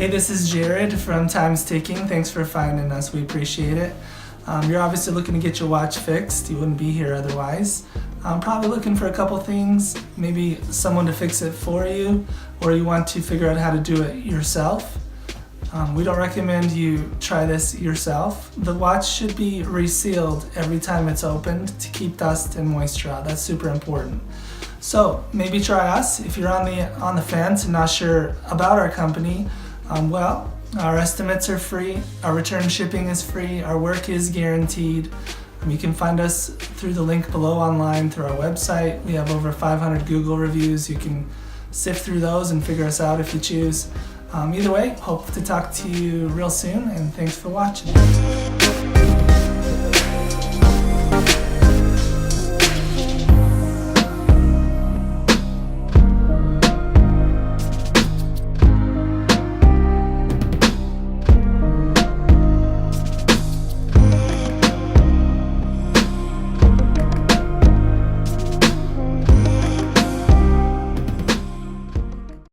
Hey, this is Jared from Time's Ticking. Thanks for finding us. We appreciate it. You're obviously looking to get your watch fixed. You wouldn't be here otherwise. Probably looking for a couple things, maybe someone to fix it for you, or you want to figure out how to do it yourself. We don't recommend you try this yourself. The watch should be resealed every time it's opened to keep dust and moisture out. That's super important. So maybe try us. If you're on the fence and not sure about our company, our estimates are free, our return shipping is free, our work is guaranteed. You can find us through the link below online through our website. We have over 500 Google reviews. You can sift through those and figure us out if you choose. Either way, hope to talk to you real soon, and thanks for watching.